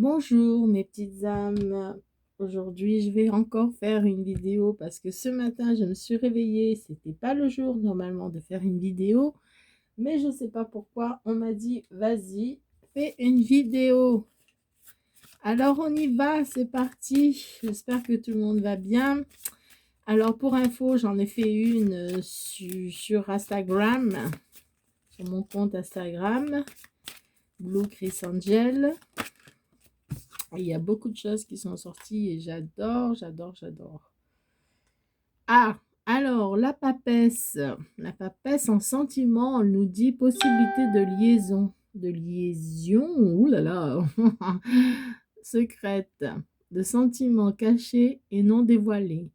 Bonjour mes petites âmes. Aujourd'hui, je vais encore faire une vidéo parce que ce matin, je me suis réveillée. C'était pas le jour normalement de faire une vidéo, mais je sais pas pourquoi. On m'a dit, vas-y, fais une vidéo. Alors on y va, c'est parti. J'espère que tout le monde va bien. Alors pour info, j'en ai fait une sur Instagram, sur mon compte Instagram, Blue Chris Angel. Il y a beaucoup de choses qui sont sorties et j'adore, j'adore, j'adore. Ah, alors la papesse en sentiment, on nous dit possibilité de liaison, oulala, secrète, de sentiments cachés et non dévoilés,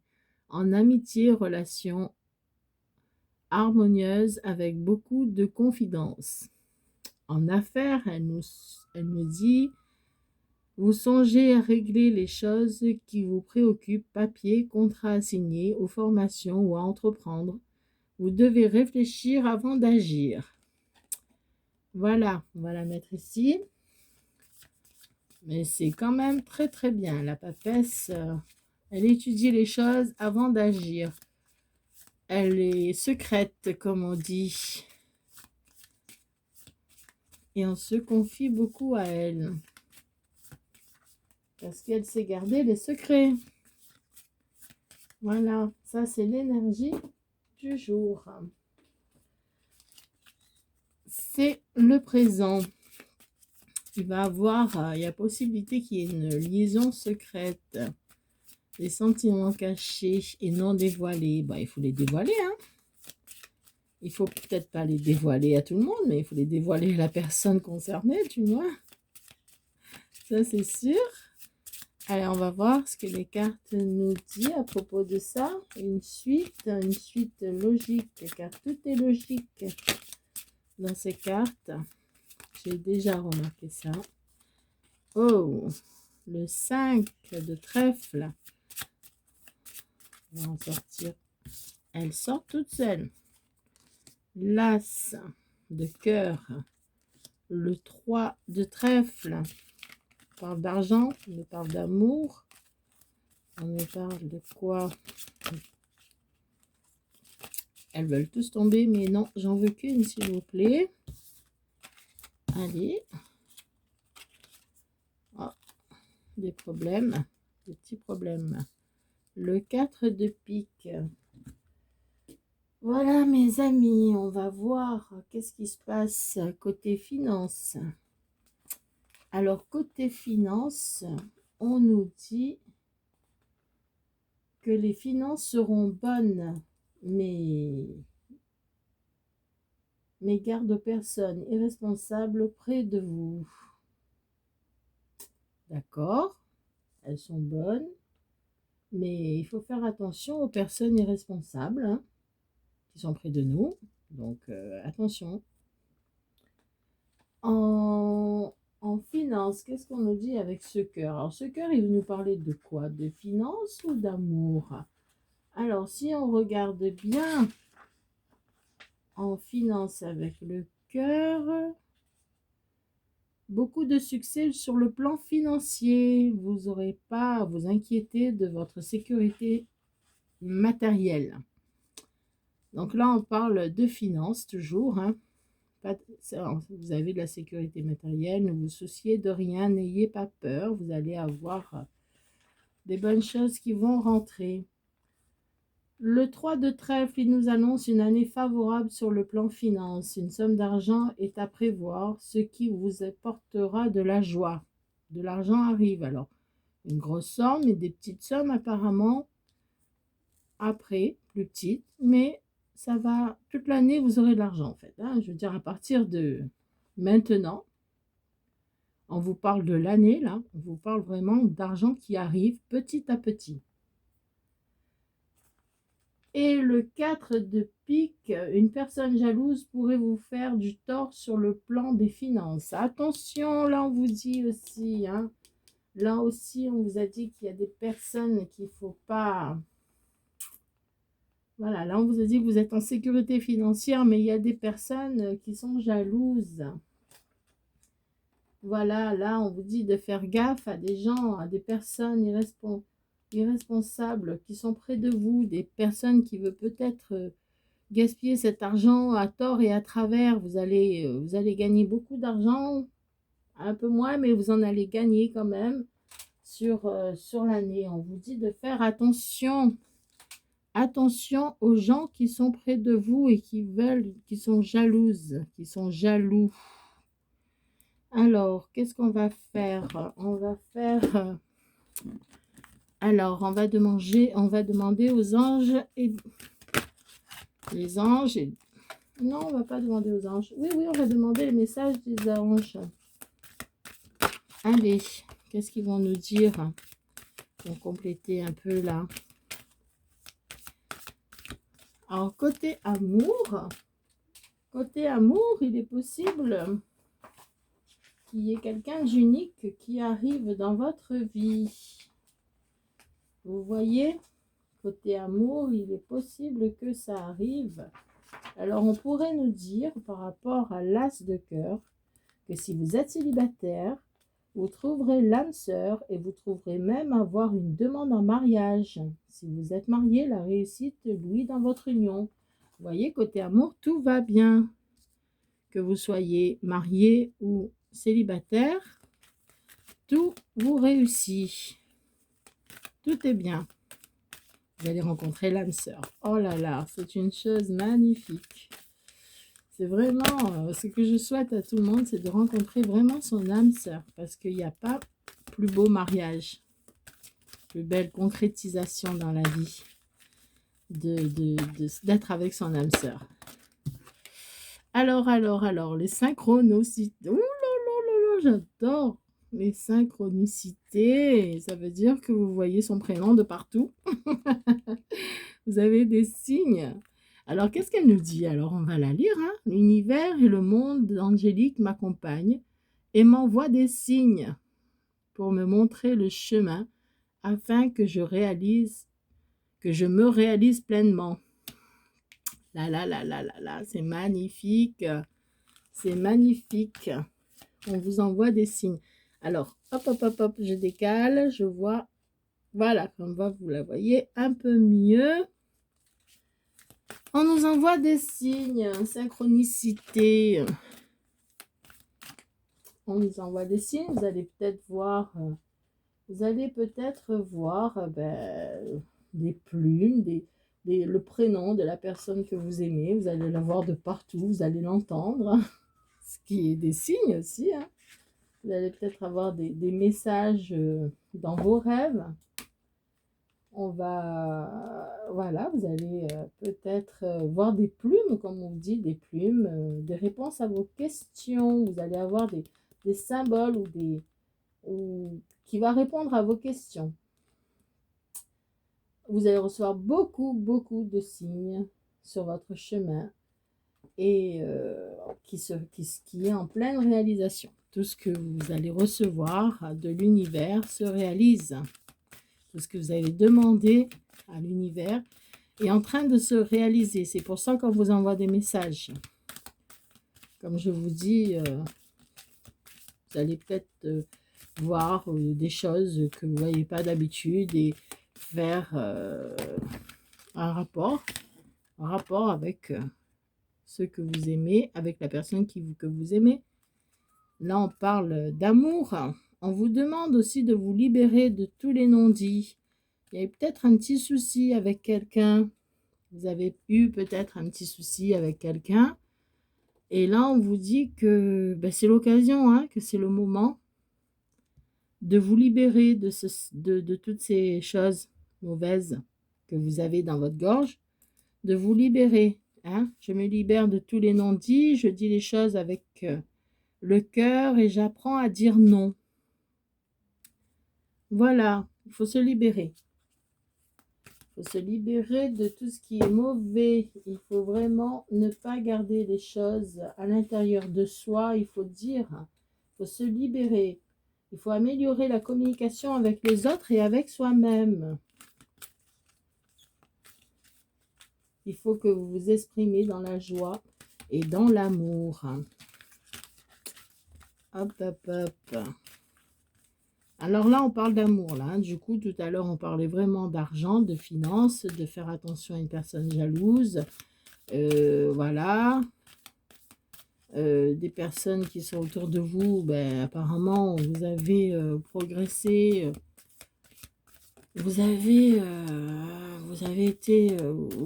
en amitié, relation harmonieuse avec beaucoup de confidence. En affaires, elle nous dit vous songez à régler les choses qui vous préoccupent, papier, contrat à signer, aux formations ou à entreprendre. Vous devez réfléchir avant d'agir. Voilà, on va la mettre ici. Mais c'est quand même très très bien. La papesse, elle étudie les choses avant d'agir. Elle est secrète, comme on dit. Et on se confie beaucoup à elle. Parce qu'elle sait garder les secrets. Voilà, ça c'est l'énergie du jour. C'est le présent. Il va avoir, il y a possibilité qu'il y ait une liaison secrète. Des sentiments cachés et non dévoilés. Bah, il faut les dévoiler, hein. Il faut peut-être pas les dévoiler à tout le monde, mais il faut les dévoiler à la personne concernée, tu vois. Ça, c'est sûr. Allez, on va voir ce que les cartes nous disent à propos de ça. Une suite logique, car tout est logique dans ces cartes. J'ai déjà remarqué ça. Oh, le 5 de trèfle. On va en sortir. Elle sort toute seule. L'as de cœur. Le 3 de trèfle. On parle d'argent, on nous parle d'amour. On nous parle de quoi? Elles veulent tous tomber, mais non, j'en veux qu'une, s'il vous plaît. Allez. Oh, des problèmes, des petits problèmes. Le 4 de pique. Voilà mes amis, on va voir qu'est-ce qui se passe côté finance. Alors côté finance, on nous dit que les finances seront bonnes, mais garde personne irresponsable près de vous. D'accord, elles sont bonnes, mais il faut faire attention aux personnes irresponsables, hein, qui sont près de nous. Donc attention. En finance, qu'est-ce qu'on nous dit avec ce cœur? Alors ce cœur, il veut nous parler de quoi? De finance ou d'amour? Alors si on regarde bien en finance avec le cœur, beaucoup de succès sur le plan financier. Vous n'aurez pas à vous inquiéter de votre sécurité matérielle. Donc là, on parle de finances toujours, hein. Vous avez de la sécurité matérielle, ne vous souciez de rien, n'ayez pas peur, vous allez avoir des bonnes choses qui vont rentrer. Le 3 de trèfle, il nous annonce une année favorable sur le plan finance. Une somme d'argent est à prévoir, ce qui vous apportera de la joie. De l'argent arrive alors. Une grosse somme et des petites sommes apparemment après, plus petites, mais ça va, toute l'année vous aurez de l'argent en fait, hein. Je veux dire à partir de maintenant, on vous parle de l'année là, on vous parle vraiment d'argent qui arrive petit à petit. Et le 4 de pique, une personne jalouse pourrait vous faire du tort sur le plan des finances. Attention, là on vous dit aussi, hein, là aussi on vous a dit qu'il y a des personnes qu'il ne faut pas... Voilà, là on vous a dit que vous êtes en sécurité financière, mais il y a des personnes qui sont jalouses. Voilà, là, on vous dit de faire gaffe à des gens, à des personnes irresponsables qui sont près de vous, des personnes qui veulent peut-être gaspiller cet argent à tort et à travers. Vous allez gagner beaucoup d'argent, un peu moins, mais vous en allez gagner quand même sur l'année. On vous dit de faire attention. Attention aux gens qui sont près de vous et qui sont jalouses, qui sont jaloux. Alors, qu'est-ce qu'on va faire? On va faire... alors, on va demander aux anges et... Les anges et... Non, on va pas demander aux anges. Oui, oui, on va demander les messages des anges. Allez, qu'est-ce qu'ils vont nous dire pour compléter un peu là? Alors, côté amour, il est possible qu'il y ait quelqu'un d'unique qui arrive dans votre vie. Vous voyez, côté amour, il est possible que ça arrive. Alors, on pourrait nous dire, par rapport à l'as de cœur, que si vous êtes célibataire, vous trouverez l'âme sœur et vous trouverez même avoir une demande en mariage. Si vous êtes marié, la réussite louit dans votre union. Vous voyez, côté amour, tout va bien. Que vous soyez marié ou célibataire, tout vous réussit. Tout est bien. Vous allez rencontrer l'âme sœur. Oh là là, c'est une chose magnifique. C'est vraiment ce que je souhaite à tout le monde, c'est de rencontrer vraiment son âme sœur. Parce qu'il n'y a pas plus beau mariage, plus belle concrétisation dans la vie d'être avec son âme sœur. Alors, les synchronicités. Ouh là là là là, j'adore les synchronicités. Ça veut dire que vous voyez son prénom de partout. Vous avez des signes. Alors, qu'est-ce qu'elle nous dit? Alors, on va la lire. Hein? L'univers et le monde angélique m'accompagnent et m'envoient des signes pour me montrer le chemin afin que je me réalise pleinement. Là, c'est magnifique. C'est magnifique. On vous envoie des signes. Alors, hop, je décale, je vois. Voilà, comme vous la voyez un peu mieux. On nous envoie des signes, synchronicité. On nous envoie des signes. Vous allez peut-être voir, des plumes, le prénom de la personne que vous aimez. Vous allez la voir de partout. Vous allez l'entendre. Ce qui est des signes aussi. Hein. Vous allez peut-être avoir des messages dans vos rêves. Voilà, vous allez peut-être voir des plumes, comme on dit, des plumes, des réponses à vos questions. Vous allez avoir des symboles qui va répondre à vos questions. Vous allez recevoir beaucoup de signes sur votre chemin et qui est en pleine réalisation. Tout ce que vous allez recevoir de l'univers se réalise. Tout ce que vous avez demandé à l'univers est en train de se réaliser. C'est pour ça qu'on vous envoie des messages. Comme je vous dis, vous allez peut-être voir des choses que vous ne voyez pas d'habitude et faire un rapport avec ceux que vous aimez, avec la personne que vous aimez. Là, on parle d'amour. On vous demande aussi de vous libérer de tous les non-dits. Il y a peut-être un petit souci avec quelqu'un. Vous avez eu peut-être un petit souci avec quelqu'un. Et là, on vous dit que c'est l'occasion, hein, que c'est le moment de vous libérer de toutes ces choses mauvaises que vous avez dans votre gorge. De vous libérer. Hein. Je me libère de tous les non-dits. Je dis les choses avec le cœur et j'apprends à dire non. Voilà, il faut se libérer. Il faut se libérer de tout ce qui est mauvais. Il faut vraiment ne pas garder les choses à l'intérieur de soi. Il faut dire, il faut se libérer. Il faut améliorer la communication avec les autres et avec soi-même. Il faut que vous vous exprimez dans la joie et dans l'amour. Hop, hop, hop. Alors là, on parle d'amour, là. Hein. Du coup, tout à l'heure, on parlait vraiment d'argent, de finances, de faire attention à une personne jalouse. Voilà. Des personnes qui sont autour de vous, ben, apparemment, vous avez progressé. Vous avez été, où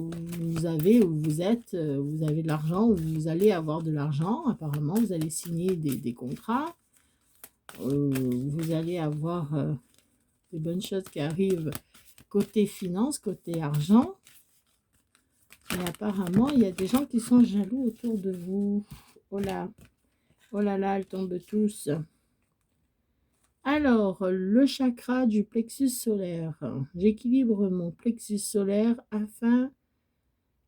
vous êtes, vous avez de l'argent, ou vous allez avoir de l'argent, apparemment, vous allez signer des contrats, vous allez avoir des bonnes choses qui arrivent côté finance, côté argent, mais apparemment, il y a des gens qui sont jaloux autour de vous. Oh là là, elles tombent tous. Alors, le chakra du plexus solaire. J'équilibre mon plexus solaire afin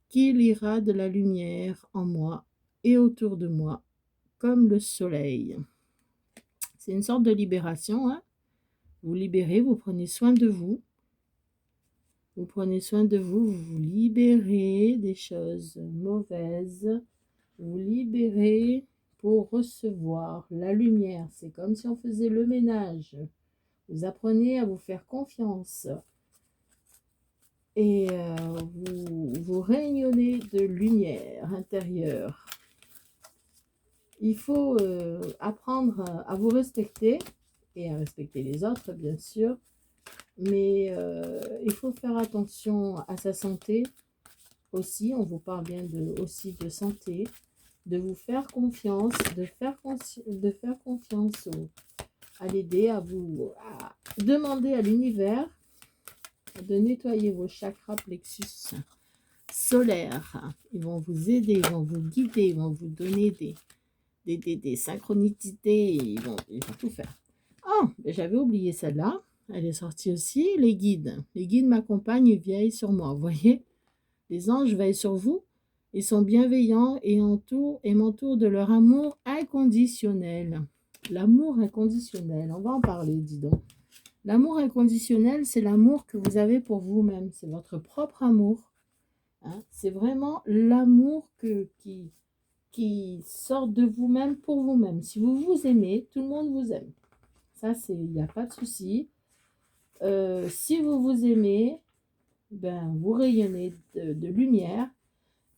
qu'il irrade de la lumière en moi et autour de moi, comme le soleil. C'est une sorte de libération. Hein. Vous libérez, vous prenez soin de vous. Vous prenez soin de vous, vous vous libérez des choses mauvaises. Vous libérez pour recevoir la lumière. C'est comme si on faisait le ménage. Vous apprenez à vous faire confiance. Et vous rayonnez de lumière intérieure. Il faut apprendre à vous respecter et à respecter les autres, bien sûr. Mais il faut faire attention à sa santé aussi. On vous parle bien aussi de santé, de vous faire confiance, de faire confiance à l'aider, à demander à l'univers de nettoyer vos chakras plexus solaires. Ils vont vous aider, ils vont vous guider, ils vont vous donner des synchronicités, ils vont tout faire. Oh, j'avais oublié celle-là. Elle est sortie aussi. Les guides. Les guides m'accompagnent et veillent sur moi. Vous voyez, les anges veillent sur vous. Ils sont bienveillants et m'entourent de leur amour inconditionnel. L'amour inconditionnel, on va en parler, dis donc. L'amour inconditionnel, c'est l'amour que vous avez pour vous-même. C'est votre propre amour. Hein? C'est vraiment l'amour qui sort de vous-même pour vous-même. Si vous vous aimez, tout le monde vous aime. Ça, il n'y a pas de souci. Si vous vous aimez, ben, vous rayonnez de lumière.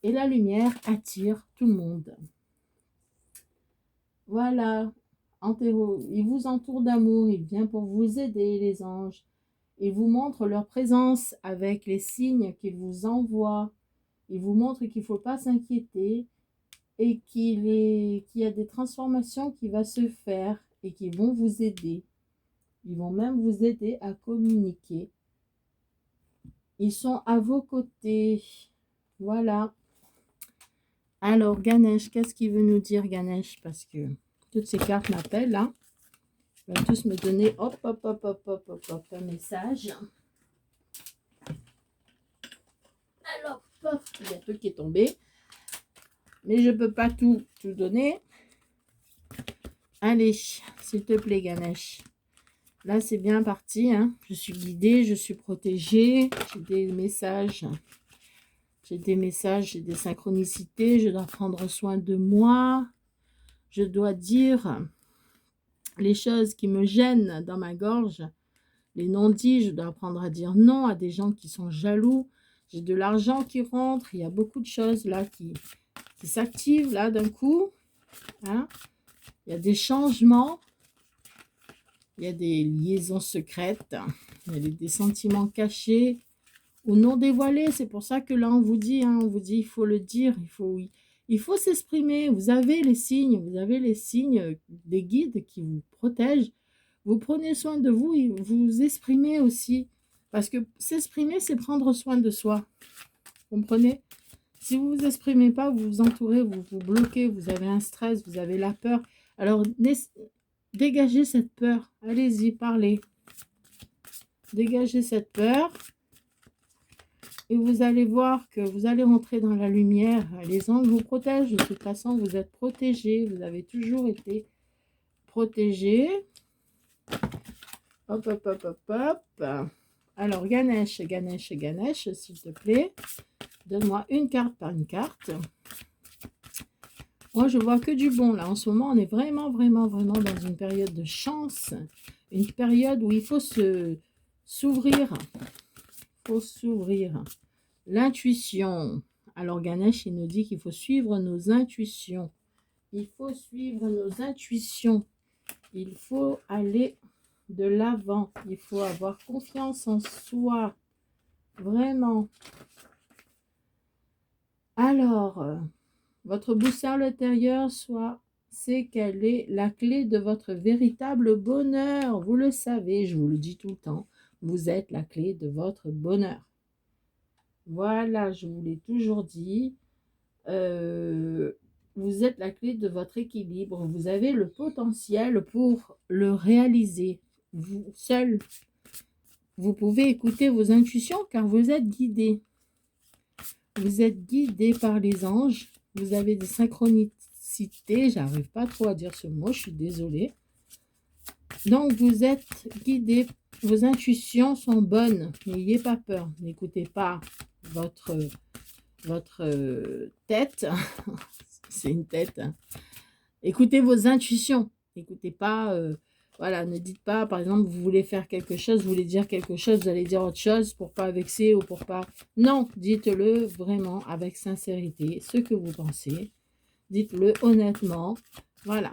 Et la lumière attire tout le monde. Voilà. Il vous entoure d'amour. Il vient pour vous aider, les anges. Ils vous montrent leur présence avec les signes qu'ils vous envoient. Ils vous montrent qu'il ne faut pas s'inquiéter et qu'il y a des transformations qui vont se faire et qui vont vous aider. Ils vont même vous aider à communiquer. Ils sont à vos côtés. Voilà. Alors, Ganesh, qu'est-ce qu'il veut nous dire, Ganesh? Parce que toutes ces cartes m'appellent, là. Ils vont tous me donner, hop, un message. Alors, pof, il y a tout qui est tombé. Mais je ne peux pas tout donner. Allez, s'il te plaît, Ganesh. Là, c'est bien parti. Hein. Je suis guidée, je suis protégée. J'ai des messages. J'ai des synchronicités. Je dois prendre soin de moi. Je dois dire les choses qui me gênent dans ma gorge. Les non-dits, je dois apprendre à dire non à des gens qui sont jaloux. J'ai de l'argent qui rentre. Il y a beaucoup de choses là qui s'activent là d'un coup. Hein. Il y a des changements. Il y a des liaisons secrètes. Il y a des sentiments cachés ou non dévoilés. C'est pour ça que là, on vous dit, il faut le dire, il faut s'exprimer. Vous avez les signes des guides qui vous protègent. Vous prenez soin de vous et vous exprimez aussi. Parce que s'exprimer, c'est prendre soin de soi. Vous comprenez? Si vous ne vous exprimez pas, vous vous entourez, vous vous bloquez, vous avez un stress, vous avez la peur. Alors, dégagez cette peur. Allez-y, parlez. Dégagez cette peur. Et vous allez voir que vous allez rentrer dans la lumière. Les anges vous protègent. De toute façon, vous êtes protégés. Vous avez toujours été protégés. Hop, hop, hop, hop, hop. Alors, Ganesh, s'il te plaît. Donne-moi une carte par une carte. Moi, je vois que du bon, là. En ce moment, on est vraiment, vraiment, vraiment dans une période de chance. Une période où il faut s'ouvrir. Il faut s'ouvrir. L'intuition. Alors, Ganesh, il nous dit qu'il faut suivre nos intuitions. Il faut suivre nos intuitions. Il faut aller de l'avant. Il faut avoir confiance en soi. Vraiment. Alors, votre boussole intérieure, c'est qu'elle est la clé de votre véritable bonheur. Vous le savez, je vous le dis tout le temps. Vous êtes la clé de votre bonheur. Voilà, je vous l'ai toujours dit. Vous êtes la clé de votre équilibre. Vous avez le potentiel pour le réaliser. Vous seul, vous pouvez écouter vos intuitions car vous êtes guidé. Vous êtes guidé par les anges. Vous avez des synchronicités. J'arrive pas trop à dire ce mot, je suis désolée. Donc, vous êtes guidé. Vos intuitions sont bonnes. N'ayez pas peur. N'écoutez pas votre tête. C'est une tête. Écoutez vos intuitions. N'écoutez pas... voilà, ne dites pas, par exemple, vous voulez faire quelque chose, vous voulez dire quelque chose, vous allez dire autre chose pour pas vexer ou pour pas... Non, dites-le vraiment avec sincérité, ce que vous pensez. Dites-le honnêtement. Voilà.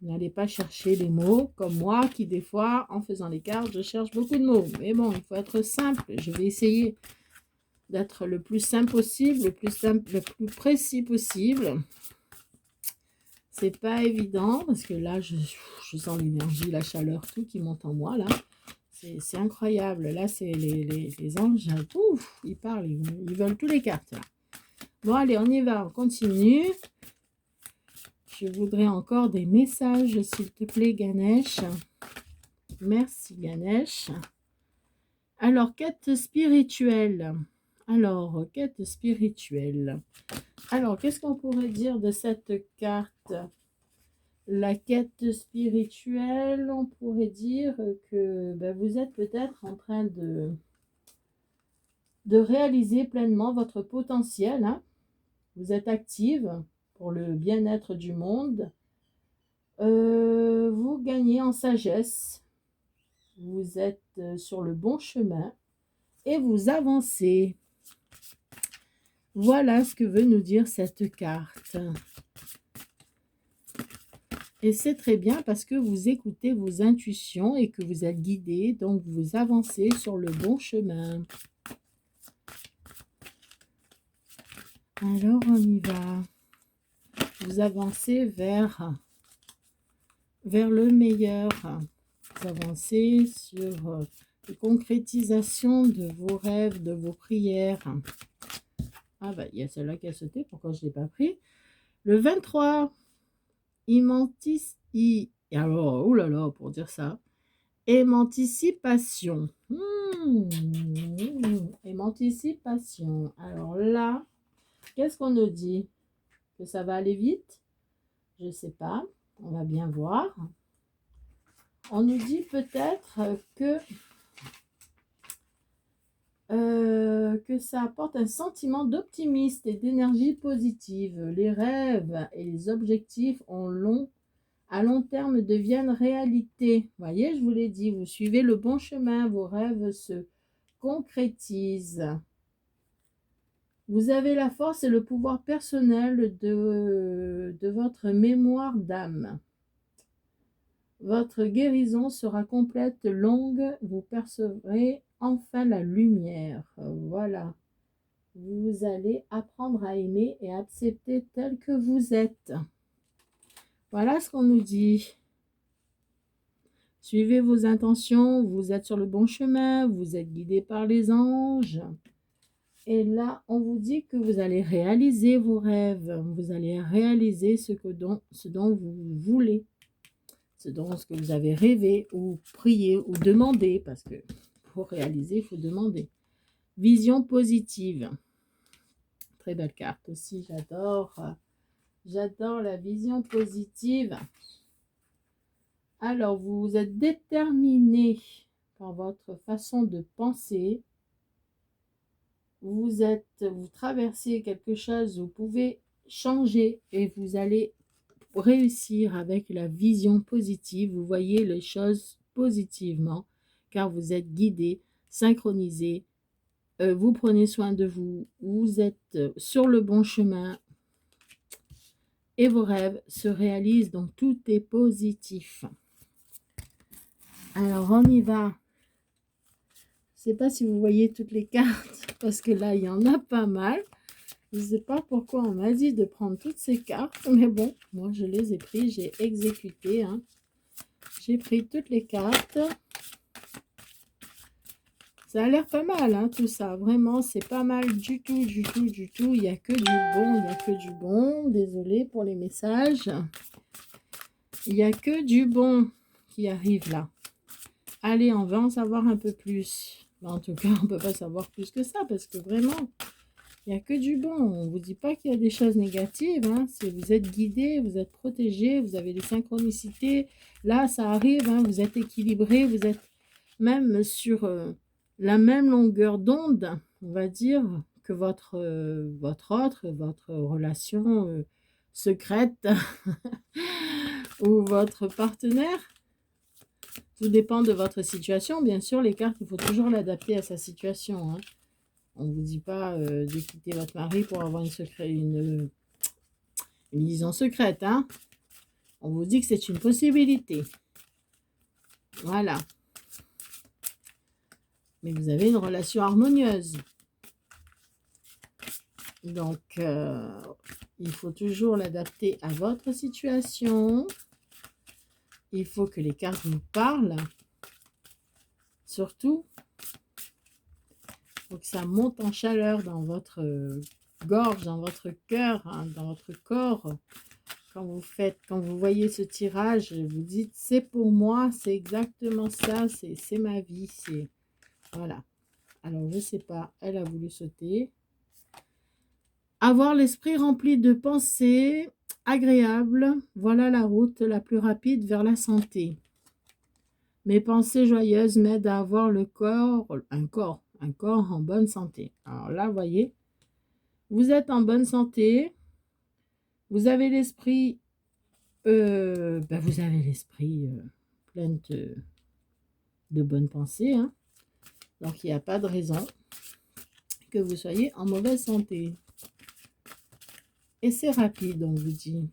N'allez pas chercher les mots comme moi qui, des fois, en faisant les cartes, je cherche beaucoup de mots. Mais bon, il faut être simple. Je vais essayer d'être le plus simple possible, le plus précis possible. C'est pas évident parce que là, je sens l'énergie, la chaleur, tout qui monte en moi, là. C'est incroyable. Là, c'est les anges, ouf, ils parlent, ils veulent tous les cartes, là. Bon, allez, on y va, on continue. Je voudrais encore des messages, s'il te plaît, Ganesh. Merci, Ganesh. Alors, quête spirituelle. Alors, quête spirituelle. Alors, qu'est-ce qu'on pourrait dire de cette carte? La quête spirituelle, on pourrait dire que vous êtes peut-être en train de réaliser pleinement votre potentiel. Hein. Vous êtes active pour le bien-être du monde. Vous gagnez en sagesse. Vous êtes sur le bon chemin et vous avancez. Voilà ce que veut nous dire cette carte. Et c'est très bien parce que vous écoutez vos intuitions et que vous êtes guidé, donc vous avancez sur le bon chemin. Alors on y va. Vous avancez vers le meilleur. Vous avancez sur la concrétisation de vos rêves, de vos prières. Ah bah il y a celle-là qui a sauté, pourquoi je ne l'ai pas pris? Le 23. Alors, oh là là, pour dire ça. Émancipation. Émancipation. Alors là, qu'est-ce qu'on nous dit? Que ça va aller vite? Je ne sais pas. On va bien voir. On nous dit peut-être que ça apporte un sentiment d'optimisme et d'énergie positive. Les rêves et les objectifs à long terme deviennent réalité. Vous voyez, je vous l'ai dit, vous suivez le bon chemin, vos rêves se concrétisent. Vous avez la force et le pouvoir personnel de votre mémoire d'âme. Votre guérison sera complète, longue, vous percevrez enfin la lumière. Voilà. Vous allez apprendre à aimer et accepter tel que vous êtes. Voilà ce qu'on nous dit. Suivez vos intentions, vous êtes sur le bon chemin, vous êtes guidé par les anges. Et là, on vous dit que vous allez réaliser vos rêves, vous allez réaliser ce dont vous voulez, ce que vous avez rêvé ou prié ou demandé, parce que pour réaliser, il faut demander. Vision positive. Très belle carte aussi, j'adore la vision positive. Alors, vous êtes déterminé par votre façon de penser. Vous traversez quelque chose, vous pouvez changer et vous allez réussir avec la vision positive. Vous voyez les choses positivement, car vous êtes guidé, synchronisé. Vous prenez soin de vous. Vous êtes sur le bon chemin. Et vos rêves se réalisent. Donc, tout est positif. Alors, on y va. Je ne sais pas si vous voyez toutes les cartes, parce que là, il y en a pas mal. Je ne sais pas pourquoi on m'a dit de prendre toutes ces cartes, mais bon, moi, je les ai pris, j'ai exécuté. Hein. J'ai pris toutes les cartes. Ça a l'air pas mal, hein, tout ça. Vraiment, c'est pas mal du tout, du tout, du tout. Il n'y a que du bon, il n'y a que du bon. Désolée pour les messages. Il n'y a que du bon qui arrive là. Allez, on va en savoir un peu plus. En tout cas, on ne peut pas savoir plus que ça parce que vraiment, il n'y a que du bon. On ne vous dit pas qu'il y a des choses négatives. Hein. Si vous êtes guidé, vous êtes protégé, vous avez des synchronicités. Là, ça arrive, hein, vous êtes équilibré, vous êtes même sur la même longueur d'onde, on va dire, que votre relation secrète ou votre partenaire. Tout dépend de votre situation. Bien sûr, les cartes, il faut toujours l'adapter à sa situation. Hein. On ne vous dit pas de quitter votre mari pour avoir une liaison secrète. Hein. On vous dit que c'est une possibilité. Voilà. Mais vous avez une relation harmonieuse. Donc, il faut toujours l'adapter à votre situation. Il faut que les cartes vous parlent. Surtout, il faut que ça monte en chaleur dans votre gorge, dans votre cœur, hein, dans votre corps. Quand vous voyez ce tirage, vous dites, c'est pour moi, c'est exactement ça, c'est ma vie. Voilà. Alors, je ne sais pas, elle a voulu sauter. Avoir l'esprit rempli de pensées agréables, voilà la route la plus rapide vers la santé. Mes pensées joyeuses m'aident à avoir un corps en bonne santé. Alors là, vous voyez, vous êtes en bonne santé, vous avez l'esprit, plein de bonnes pensées. Hein. Donc, il n'y a pas de raison que vous soyez en mauvaise santé. Et c'est rapide, on vous dit.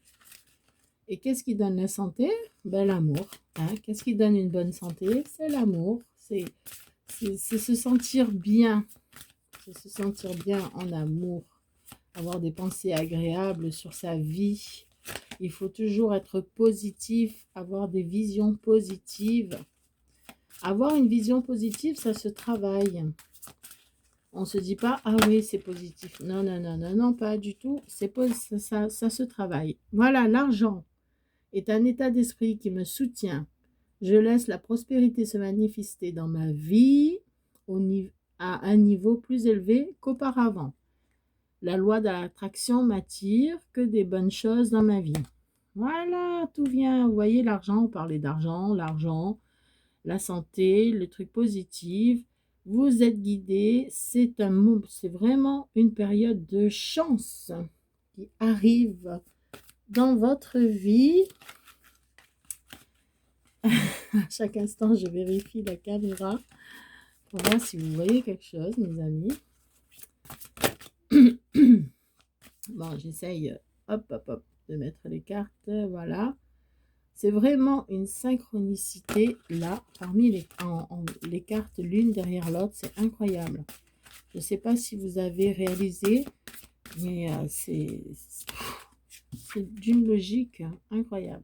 Et qu'est-ce qui donne la santé? Ben, l'amour. Hein? Qu'est-ce qui donne une bonne santé? C'est l'amour. C'est se sentir bien. C'est se sentir bien en amour. Avoir des pensées agréables sur sa vie. Il faut toujours être positif, avoir des visions positives. Avoir une vision positive, ça se travaille. On ne se dit pas, ah oui, c'est positif. Non, non, non, non, non, pas du tout. Ça se travaille. Voilà, l'argent est un état d'esprit qui me soutient. Je laisse la prospérité se manifester dans ma vie à un niveau plus élevé qu'auparavant. La loi de l'attraction m'attire que des bonnes choses dans ma vie. Voilà, tout vient. Vous voyez, l'argent, on parlait d'argent, la santé, le truc positif. Vous êtes guidé. C'est vraiment une période de chance qui arrive dans votre vie. À chaque instant, je vérifie la caméra pour voir si vous voyez quelque chose, mes amis. Bon, j'essaye, hop, hop, hop, de mettre les cartes. Voilà. C'est vraiment une synchronicité là, parmi les cartes l'une derrière l'autre. C'est incroyable. Je ne sais pas si vous avez réalisé, mais c'est d'une logique incroyable.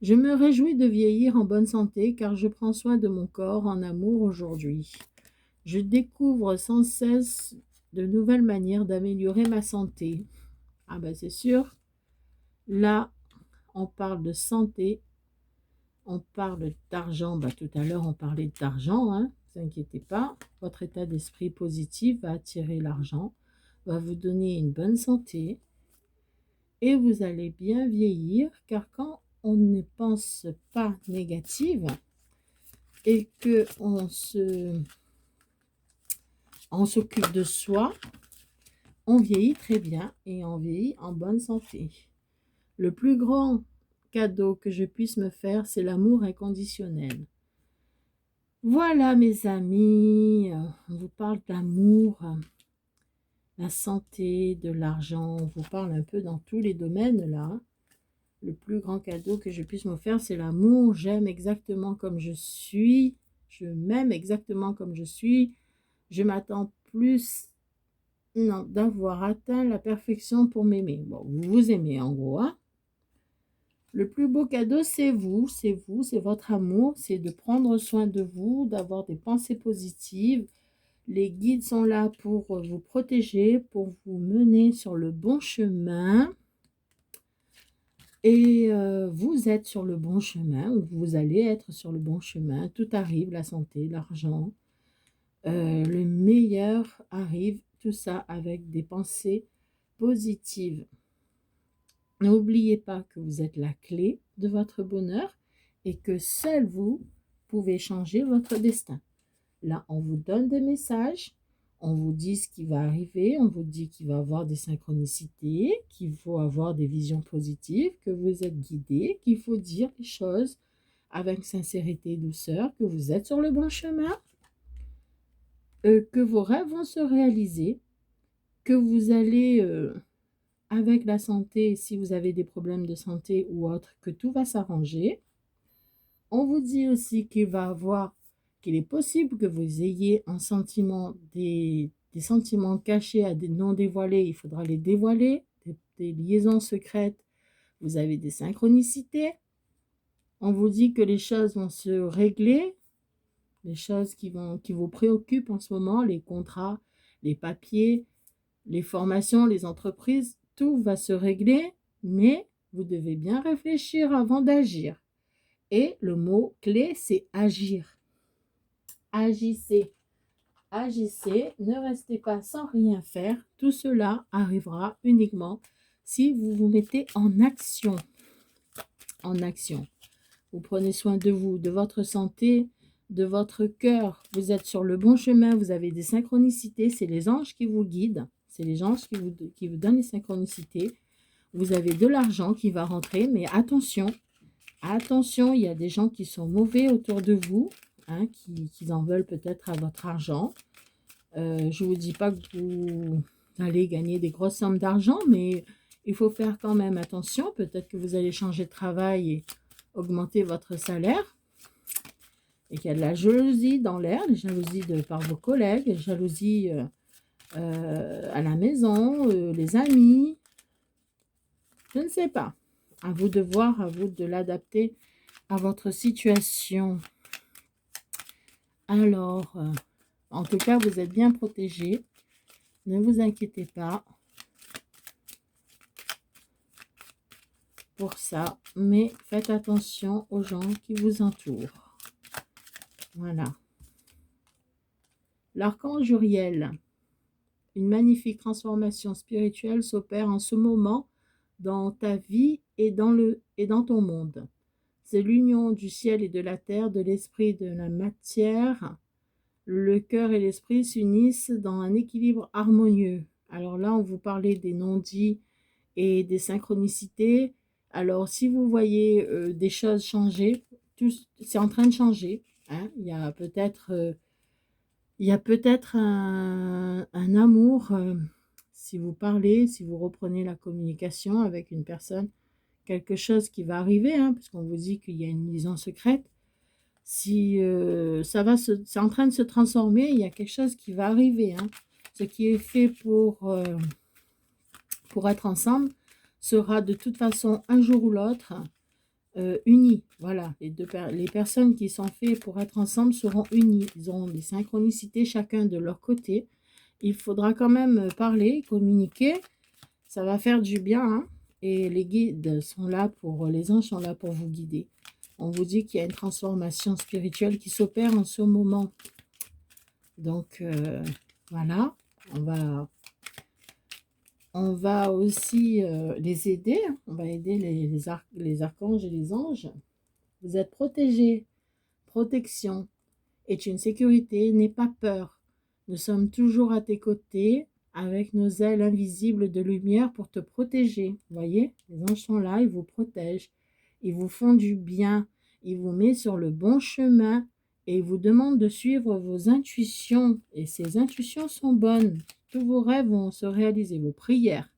Je me réjouis de vieillir en bonne santé car je prends soin de mon corps en amour aujourd'hui. Je découvre sans cesse de nouvelles manières d'améliorer ma santé. Ah ben c'est sûr, là on parle de santé, on parle d'argent. Ben, tout à l'heure on parlait d'argent, hein, ne vous inquiétez pas. Votre état d'esprit positif va attirer l'argent, va vous donner une bonne santé et vous allez bien vieillir car quand on ne pense pas négative et que on s'occupe de soi, on vieillit très bien et on vieillit en bonne santé. Le plus grand cadeau que je puisse me faire, c'est l'amour inconditionnel. Voilà mes amis, on vous parle d'amour, la santé, de l'argent, on vous parle un peu dans tous les domaines là. Le plus grand cadeau que je puisse me faire, c'est l'amour. J'aime exactement comme je suis, je m'aime exactement comme je suis. Je m'attends plus non, d'avoir atteint la perfection pour m'aimer. Bon, vous vous aimez en gros, hein? Le plus beau cadeau, c'est vous, c'est votre amour, c'est de prendre soin de vous, d'avoir des pensées positives. Les guides sont là pour vous protéger, pour vous mener sur le bon chemin. Et vous êtes sur le bon chemin, ou vous allez être sur le bon chemin. Tout arrive, la santé, l'argent. Le meilleur arrive, tout ça avec des pensées positives. N'oubliez pas que vous êtes la clé de votre bonheur et que seul vous pouvez changer votre destin. Là, on vous donne des messages, on vous dit ce qui va arriver, on vous dit qu'il va y avoir des synchronicités, qu'il faut avoir des visions positives, que vous êtes guidé, qu'il faut dire les choses avec sincérité et douceur, que vous êtes sur le bon chemin, que vos rêves vont se réaliser, que vous allez avec la santé, si vous avez des problèmes de santé ou autre, que tout va s'arranger. On vous dit aussi qu'il est possible que vous ayez un sentiment, des sentiments cachés à des non dévoilés, il faudra les dévoiler, des liaisons secrètes, vous avez des synchronicités. On vous dit que les choses vont se régler, les choses qui vous préoccupent en ce moment, les contrats, les papiers, les formations, les entreprises, tout va se régler, mais vous devez bien réfléchir avant d'agir. Et le mot clé, c'est agir. Agissez. Agissez, ne restez pas sans rien faire. Tout cela arrivera uniquement si vous vous mettez en action. En action. Vous prenez soin de vous, de votre santé, de votre cœur. Vous êtes sur le bon chemin, vous avez des synchronicités. C'est les anges qui vous guident. C'est les anges qui vous donnent les synchronicités. Vous avez de l'argent qui va rentrer, mais attention, attention, il y a des gens qui sont mauvais autour de vous, hein, qui en veulent peut-être à votre argent. Je ne vous dis pas que vous allez gagner des grosses sommes d'argent, mais il faut faire quand même attention. Peut-être que vous allez changer de travail et augmenter votre salaire. Et qu'il y a de la jalousie dans l'air, des jalousies par vos collègues, des jalousies à la maison, les amis. Je ne sais pas. À vous de voir, à vous de l'adapter à votre situation. Alors, en tout cas, vous êtes bien protégés. Ne vous inquiétez pas pour ça, mais faites attention aux gens qui vous entourent. Voilà. L'archange Uriel. Une magnifique transformation spirituelle s'opère en ce moment dans ta vie et dans ton monde. C'est l'union du ciel et de la terre, de l'esprit et de la matière. Le cœur et l'esprit s'unissent dans un équilibre harmonieux. Alors là, on vous parlait des non-dits et des synchronicités. Alors, si vous voyez des choses changer, c'est en train de changer. Hein. Il y a peut-être un amour, si vous parlez, si vous reprenez la communication avec une personne, quelque chose qui va arriver, hein, puisqu'on vous dit qu'il y a une liaison secrète. Si c'est en train de se transformer, il y a quelque chose qui va arriver. Hein. Ce qui est fait pour être ensemble sera de toute façon un jour ou l'autre unis. Voilà, les personnes qui sont faites pour être ensemble seront unies. Ils auront des synchronicités chacun de leur côté. Il faudra quand même parler, communiquer. Ça va faire du bien. Hein. Et les guides sont là les anges sont là pour vous guider. On vous dit qu'il y a une transformation spirituelle qui s'opère en ce moment. Donc, voilà, on va aussi les aider. On va aider les archanges et les anges. Vous êtes protégés. Protection est une sécurité, n'aie pas peur. Nous sommes toujours à tes côtés avec nos ailes invisibles de lumière pour te protéger. Vous voyez, les anges sont là, ils vous protègent. ils vous font du bien, ils vous mettent sur le bon chemin et ils vous demandent de suivre vos intuitions. Et ces intuitions sont bonnes. Tous vos rêves vont se réaliser, vos prières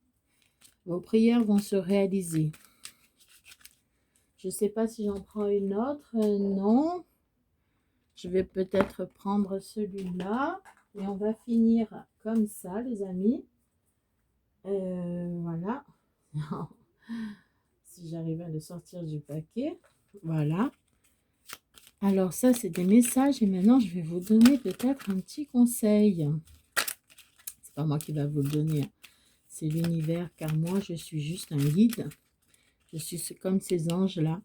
vont se réaliser. Je ne sais pas si j'en prends une autre. Non. Je vais peut-être prendre celui-là. Et on va finir comme ça, les amis. Voilà. Si j'arrive à le sortir du paquet. Voilà. Alors ça, c'est des messages. Et maintenant, je vais vous donner peut-être un petit conseil. C'est pas moi qui va vous le donner. C'est l'univers, car moi, je suis juste un guide. Je suis comme ces anges-là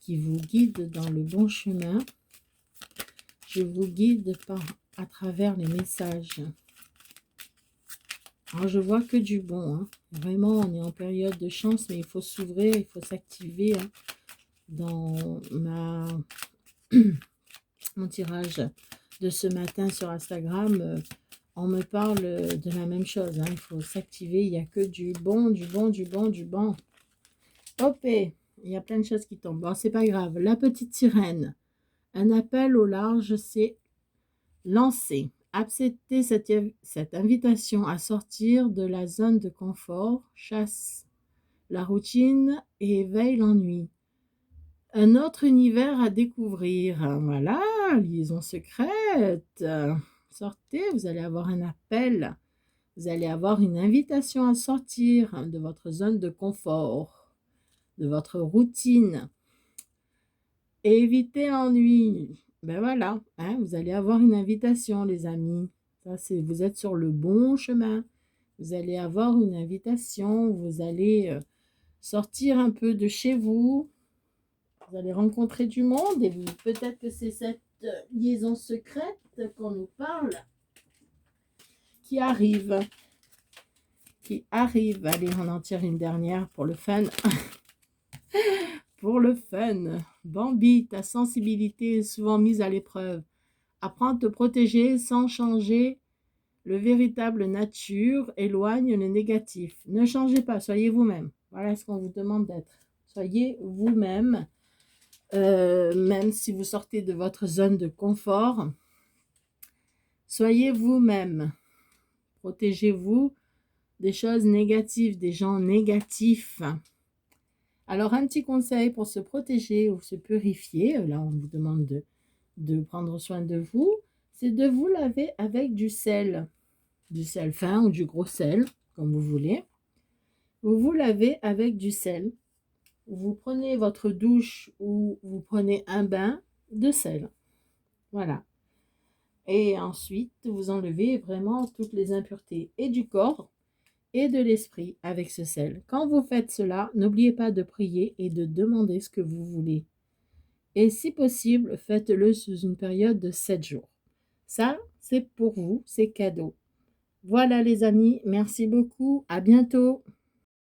qui vous guident dans le bon chemin. Je vous guide à travers les messages. Alors, je vois que du bon. Hein. Vraiment, on est en période de chance, mais il faut s'ouvrir, il faut s'activer. Hein. Dans mon tirage de ce matin sur Instagram, on me parle de la même chose. Hein. Il faut s'activer, il n'y a que du bon, du bon, du bon, du bon. Hop, il y a plein de choses qui tombent. Bon, c'est pas grave. La petite sirène. Un appel au large, c'est lancé. Acceptez cette invitation à sortir de la zone de confort, chasse la routine et éveille l'ennui. Un autre univers à découvrir. Voilà, liaison secrète. Sortez, vous allez avoir un appel. Vous allez avoir une invitation à sortir de votre zone de confort, de votre routine. Et évitez l'ennui. Ben voilà, hein, vous allez avoir une invitation, les amis. Ça, vous êtes sur le bon chemin. Vous allez avoir une invitation. Vous allez sortir un peu de chez vous. Vous allez rencontrer du monde. Et peut-être que c'est cette liaison secrète qu'on nous parle qui arrive. Allez, on en tire une dernière pour le fun. Pour le fun. Bambi, ta sensibilité est souvent mise à l'épreuve. Apprends à te protéger sans changer le véritable nature, éloigne le négatif. Ne changez pas, soyez vous-même. Voilà ce qu'on vous demande d'être. Soyez vous-même, même si vous sortez de votre zone de confort. Soyez vous-même. Protégez-vous des choses négatives, des gens négatifs. Alors, un petit conseil pour se protéger ou se purifier, là on vous demande de prendre soin de vous, c'est de vous laver avec du sel fin ou du gros sel, comme vous voulez. Vous vous lavez avec du sel. Vous prenez votre douche ou vous prenez un bain de sel. Voilà. Et ensuite, vous enlevez vraiment toutes les impuretés et du corps et de l'esprit avec ce sel. Quand vous faites cela, n'oubliez pas de prier et de demander ce que vous voulez. Et si possible, faites-le sous une période de 7 jours. Ça, c'est pour vous, c'est cadeau. Voilà les amis, merci beaucoup, à bientôt.